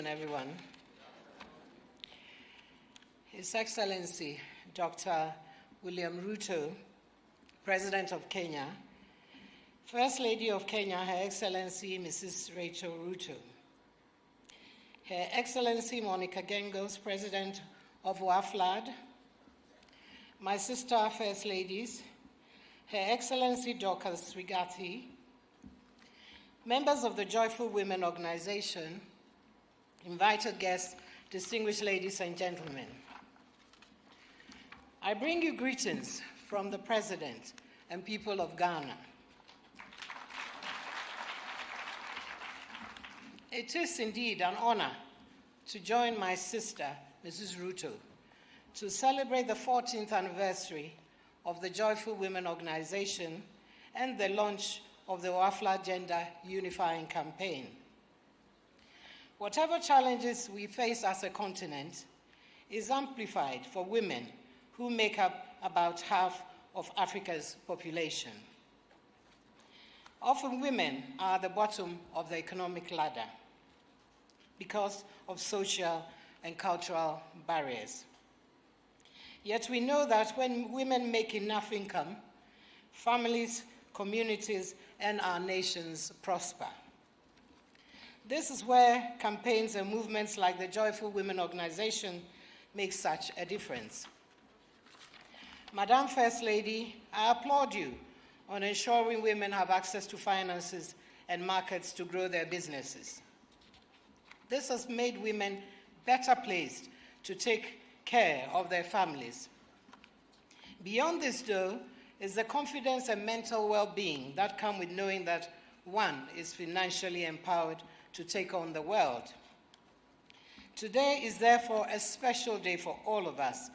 everyone. His Excellency, Dr. William Ruto, President of Kenya, First Lady of Kenya, Her Excellency Mrs. Rachel Ruto, Her Excellency Monica Gengos, President of WAFLAD, my sister First Ladies, Her Excellency Dorcas Rigathi, members of the Joyful Women Organization, invited guests, distinguished ladies and gentlemen. I bring you greetings from the President and people of Ghana. It is indeed an honor to join my sister, Mrs. Ruto, to celebrate the 14th anniversary of the Joyful Women Organization and the launch of the WAFLA Gender Unifying Campaign. Whatever challenges we face as a continent is amplified for women who make up about half of Africa's population. Often women are at the bottom of the economic ladder because of social and cultural barriers. Yet we know that when women make enough income, families, communities, and our nations prosper. This is where campaigns and movements like the Joyful Women Organization make such a difference. Madam First Lady, I applaud you on ensuring women have access to finances and markets to grow their businesses. This has made women better placed to take care of their families. Beyond this, though, is the confidence and mental well-being that come with knowing that one is financially empowered to take on the world. Today is therefore a special day for all of us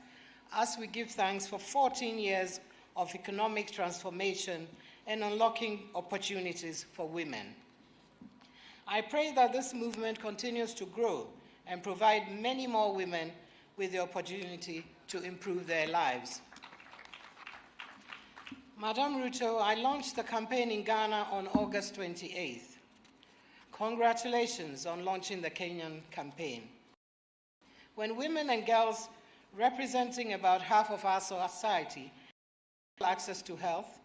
as we give thanks for 14 years of economic transformation and unlocking opportunities for women. I pray that this movement continues to grow and provide many more women with the opportunity to improve their lives. Madam Ruto, I launched the campaign in Ghana on August 28th. Congratulations on launching the Kenyan campaign. When women and girls representing about half of our society have access to health,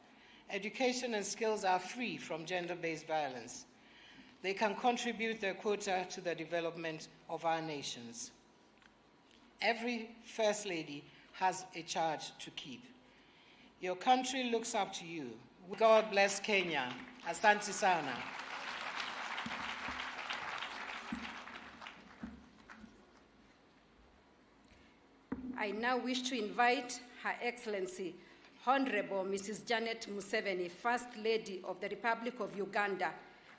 education, and skills are free from gender-based violence, they can contribute their quota to the development of our nations. Every First Lady has a charge to keep. Your country looks up to you. God bless Kenya. Asante sana. I now wish to invite Her Excellency, Honorable Mrs. Janet Museveni, First Lady of the Republic of Uganda,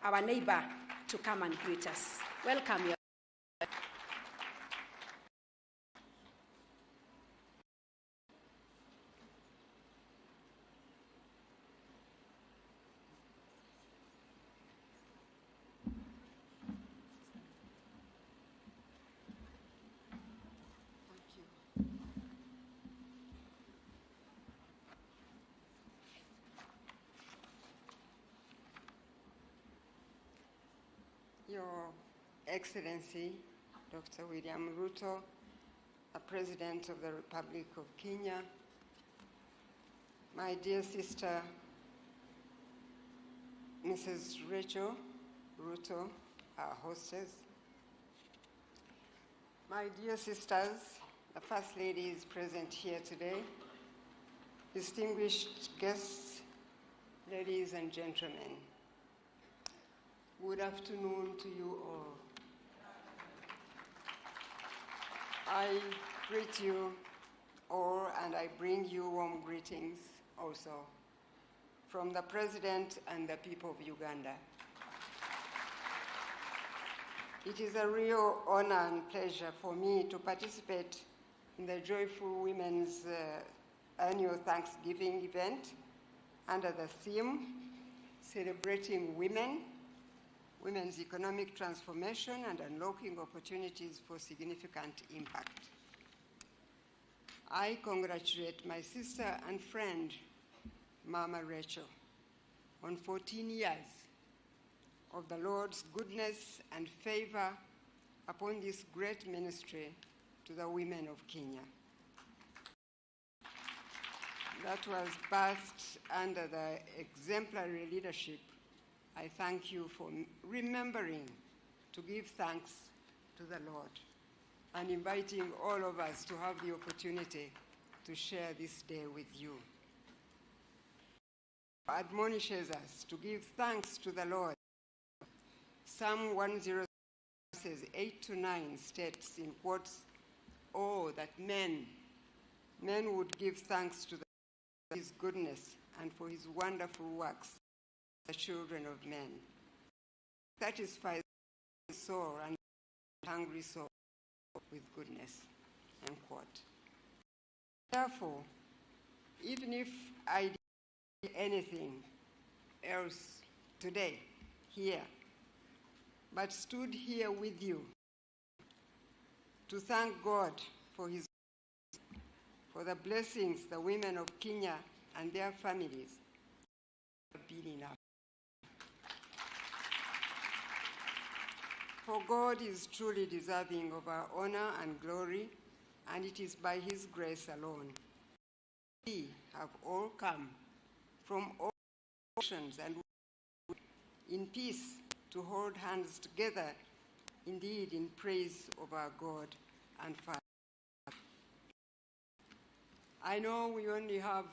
our neighbor, to come and greet us. Welcome. Your Excellency, Dr. William Ruto, the President of the Republic of Kenya, my dear sister, Mrs. Rachel Ruto, our hostess, my dear sisters, the First Ladies present here today, distinguished guests, ladies and gentlemen, good afternoon to you all. I greet you all and I bring you warm greetings also from the President and the people of Uganda. It is a real honor and pleasure for me to participate in the Joyful Women's annual Thanksgiving event under the theme, Celebrating Women, Women's Economic Transformation and Unlocking Opportunities for Significant Impact. I congratulate my sister and friend, Mama Rachel, on 14 years of the Lord's goodness and favor upon this great ministry to the women of Kenya. That was birthed under the exemplary leadership. I thank you for remembering to give thanks to the Lord and inviting all of us to have the opportunity to share this day with you. Admonishes us to give thanks to the Lord. Psalm 106 verses 8 to 9 states in quotes, "Oh, that men would give thanks to his goodness and for his wonderful works, the children of men. Satisfies the soul and hungry soul with goodness," end quote. Therefore, even if I did anything else today, here, but stood here with you to thank God for the blessings the women of Kenya and their families have been enough. For God is truly deserving of our honor and glory, and it is by his grace alone. We have all come from all nations and in peace to hold hands together, indeed in praise of our God and Father. I know we only have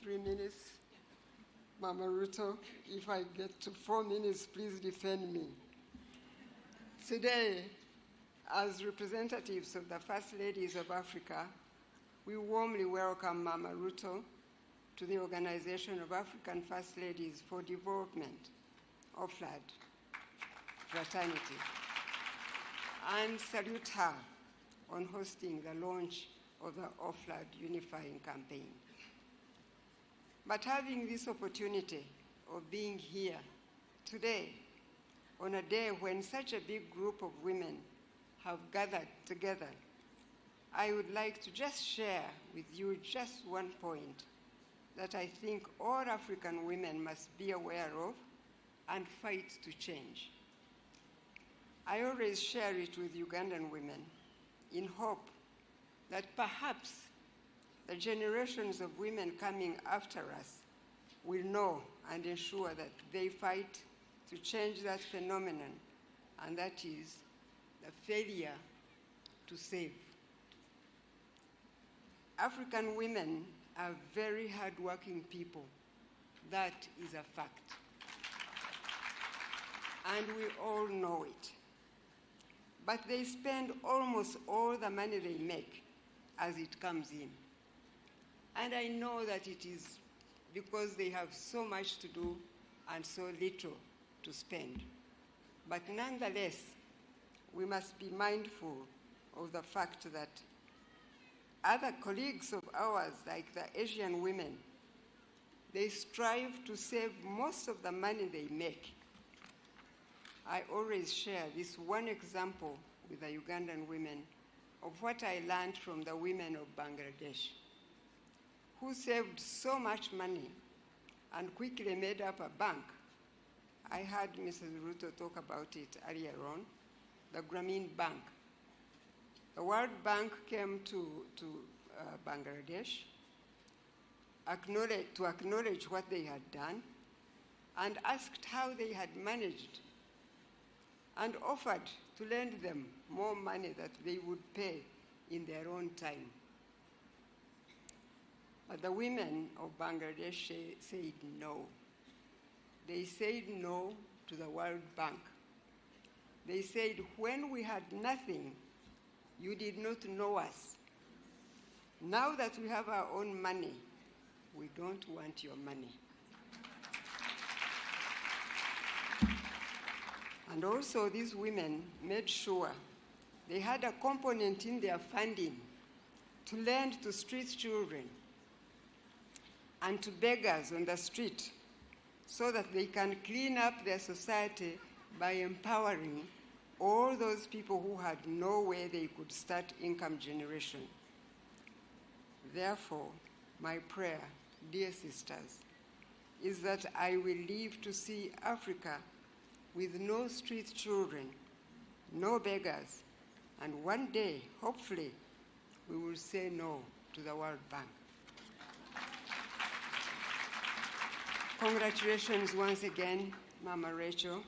3 minutes. Mama Ruto, if I get to 4 minutes, please defend me. Today, as representatives of the First Ladies of Africa, we warmly welcome Mama Ruto to the Organization of African First Ladies for Development, OFLAD, fraternity, and salute her on hosting the launch of the OFLAD unifying campaign. But having this opportunity of being here today, on a day when such a big group of women have gathered together, I would like to just share with you just one point that I think all African women must be aware of and fight to change. I always share it with Ugandan women in hope that perhaps the generations of women coming after us will know and ensure that they fight to change that phenomenon, and that is the failure to save. African women are very hardworking people. That is a fact. And we all know it. But they spend almost all the money they make as it comes in. And I know that it is because they have so much to do and so little to spend. But nonetheless, we must be mindful of the fact that other colleagues of ours, like the Asian women, they strive to save most of the money they make. I always share this one example with the Ugandan women of what I learned from the women of Bangladesh, who saved so much money and quickly made up a bank. I heard Mrs. Ruto talk about it earlier on, the Grameen Bank. The World Bank came to Bangladesh to acknowledge what they had done and asked how they had managed and offered to lend them more money that they would pay in their own time. But the women of Bangladesh said no. They said no to the World Bank. They said, when we had nothing, you did not know us. Now that we have our own money, we don't want your money. And also these women made sure they had a component in their funding to lend to street children and to beggars on the street so that they can clean up their society by empowering all those people who had no way they could start income generation. Therefore, my prayer, dear sisters, is that I will live to see Africa with no street children, no beggars, and one day, hopefully, we will say no to the World Bank. Congratulations once again, Mama Rachel,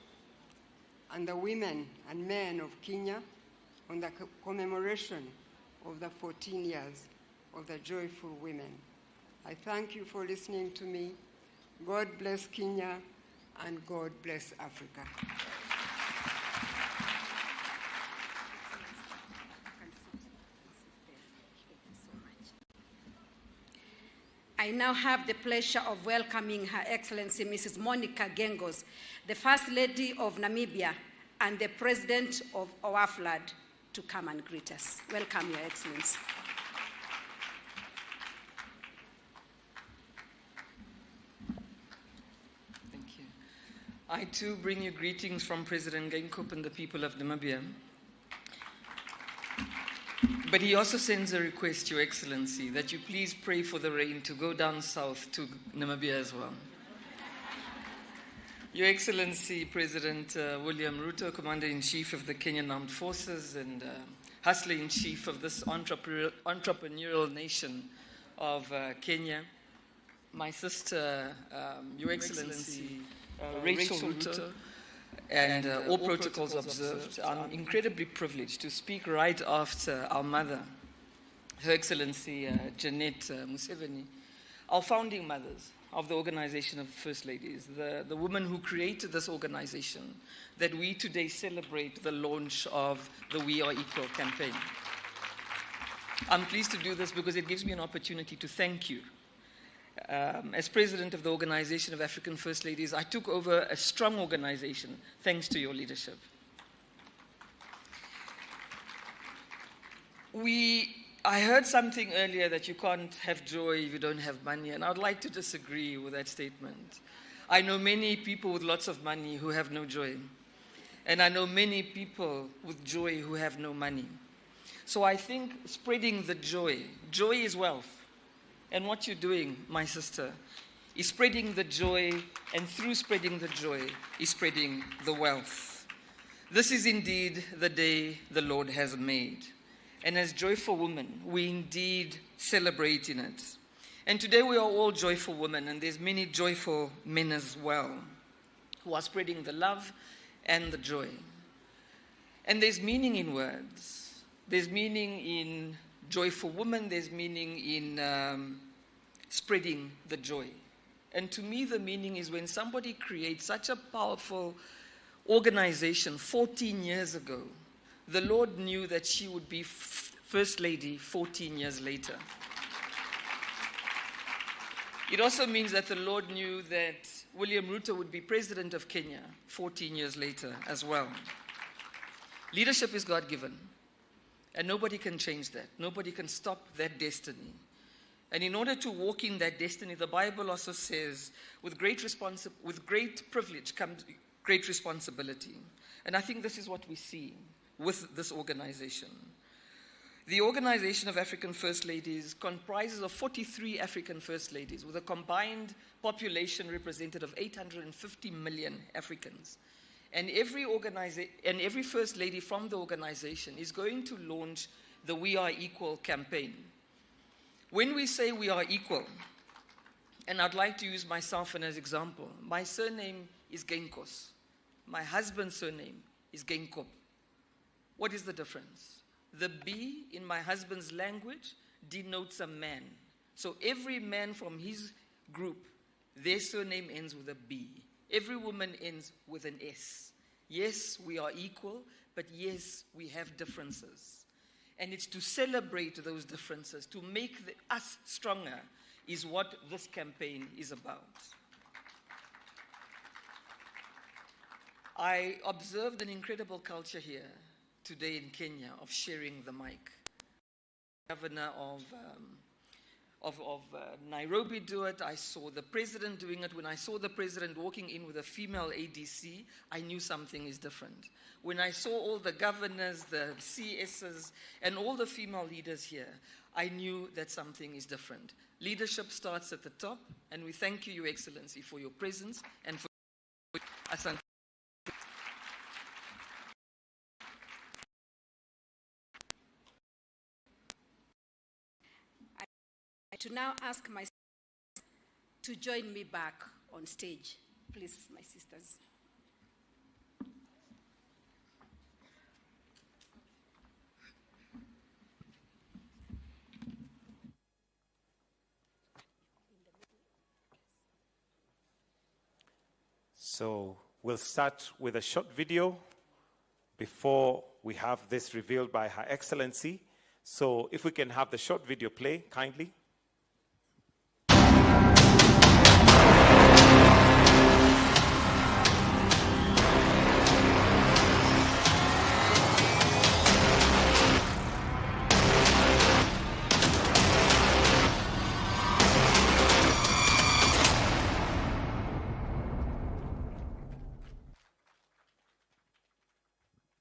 and the women and men of Kenya on the commemoration of the 14 years of the Joyful Women. I thank you for listening to me. God bless Kenya, and God bless Africa. I now have the pleasure of welcoming Her Excellency Mrs. Monica Gengos, the First Lady of Namibia and the President of OAFLAD, to come and greet us. Welcome, Your Excellency. Thank you. I too bring you greetings from President Geingob and the people of Namibia. But he also sends a request, Your Excellency, that you please pray for the rain to go down south to Namibia as well. Your Excellency, President William Ruto, Commander-in-Chief of the Kenyan Armed Forces and Hustler-in-Chief of this entrepreneurial nation of Kenya, my sister, Your Excellency, Rachel Ruto, and all protocols observed. I'm incredibly privileged to speak right after our mother, Her Excellency Janet Museveni, our founding mothers of the Organization of First Ladies, the woman who created this organization that we today celebrate the launch of the We Are Equal campaign. I'm pleased to do this because it gives me an opportunity to thank you. As president of the Organization of African First Ladies, I took over a strong organization thanks to your leadership. I heard something earlier that you can't have joy if you don't have money, and I would like to disagree with that statement. I know many people with lots of money who have no joy, and I know many people with joy who have no money. So I think spreading the joy is wealth. And what you're doing, my sister, is spreading the joy, and through spreading the joy is spreading the wealth. This is indeed the day the Lord has made. And as joyful women, we indeed celebrate in it. And today we are all joyful women, and there's many joyful men as well who are spreading the love and the joy. And there's meaning in words. There's meaning in joyful women. There's meaning in spreading the joy. And to me, the meaning is when somebody creates such a powerful organization 14 years ago, the Lord knew that she would be First Lady 14 years later. It also means that the Lord knew that William Ruto would be President of Kenya 14 years later as well. Leadership is God-given, and nobody can change that. Nobody can stop that destiny. And in order to walk in that destiny, the Bible also says, with great privilege comes great responsibility. And I think this is what we see with this organization. The Organization of African First Ladies comprises of 43 African First Ladies with a combined population represented of 850 million Africans. And every First Lady from the organization is going to launch the We Are Equal campaign. When we say we are equal, and I'd like to use myself as an example, my surname is Geinkos. My husband's surname is Geingob. What is the difference? The B in my husband's language denotes a man. So every man from his group, their surname ends with a B. Every woman ends with an S. Yes, we are equal, but yes, we have differences. And it's to celebrate those differences, to make us stronger, is what this campaign is about. I observed an incredible culture here today in Kenya of sharing the mic. Governor of Nairobi do it. I saw the president doing it. When I saw the president walking in with a female ADC, I knew something is different. When I saw all the governors, the CSs, and all the female leaders here, I knew that something is different. Leadership starts at the top, and we thank you, Your Excellency, for your presence and for Asante. to now ask my sisters to join me back on stage. Please, my sisters. So we'll start with a short video before we have this revealed by Her Excellency. So if we can have the short video play, kindly.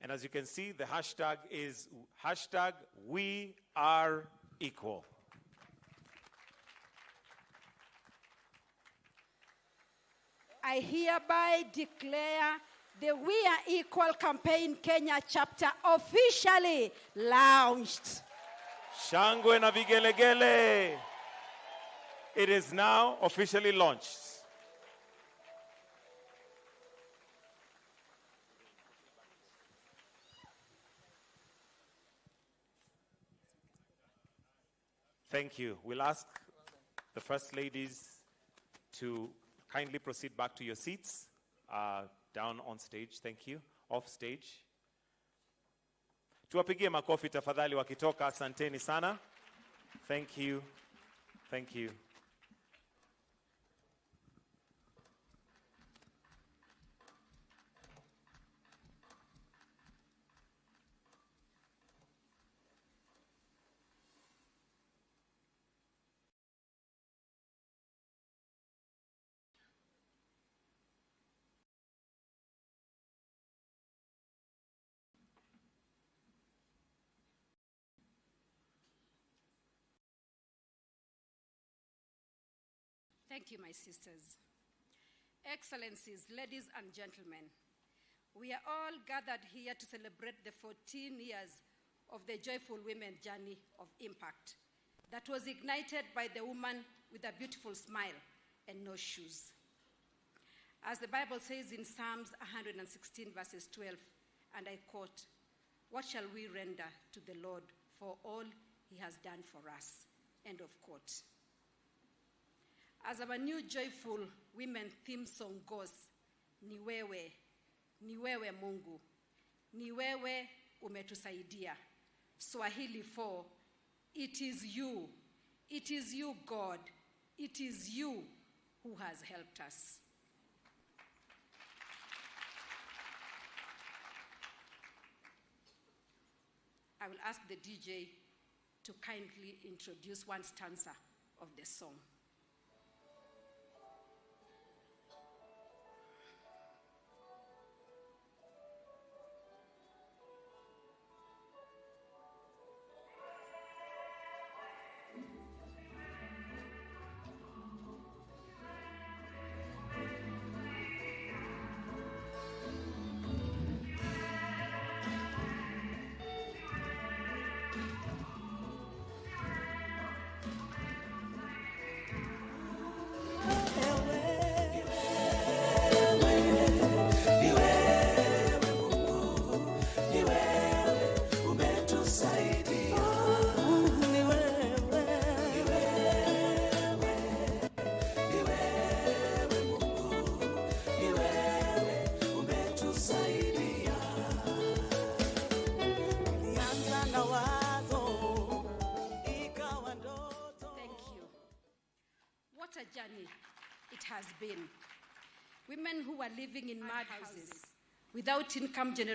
And as you can see, the hashtag is hashtag We Are Equal. I hereby declare the We Are Equal campaign Kenya chapter officially launched. Shangwe na vigelegele. It is now officially launched. Thank you. We'll ask the First Ladies to kindly proceed back to your seats, down on stage. Thank you. Off stage. Tuwapigie makofi tafadhali wakitoka. Asanteni sana. Thank you. Thank you. Thank you, my sisters. Excellencies, ladies and gentlemen, we are all gathered here to celebrate the 14 years of the Joyful Women journey of impact that was ignited by the woman with a beautiful smile and no shoes. As the Bible says in Psalms 116 verses 12, and I quote, "What shall we render to the Lord for all he has done for us?" End of quote. As our new Joyful Women theme song goes, ni wewe Mungu, ni wewe umetusaidia. Swahili 4, it is you God, it is you who has helped us. I will ask the DJ to kindly introduce one stanza of the song. Journey it has been. Women who were living in mud houses without income generation